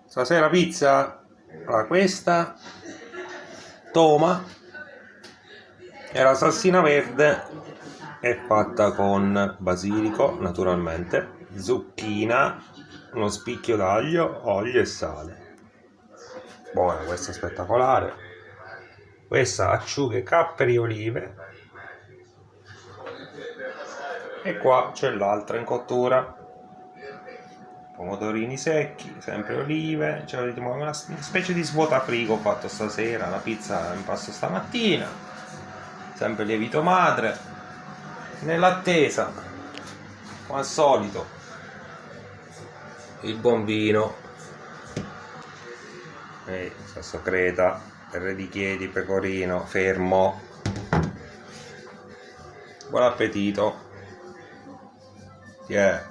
Stasera pizza, allora questa, toma, e la salsina verde è fatta con basilico, naturalmente, zucchina, uno spicchio d'aglio, olio e sale. Buona, questa è spettacolare. Questa acciughe, capperi e olive. E qua c'è l'altra in cottura. Pomodorini secchi, sempre olive, cioè una specie di svuotafrigo fatto stasera, la pizza in pasto stamattina, sempre lievito madre, nell'attesa, come al solito, il buon vino, sasso creta, terre di chiedi, pecorino, fermo, buon appetito, yeah.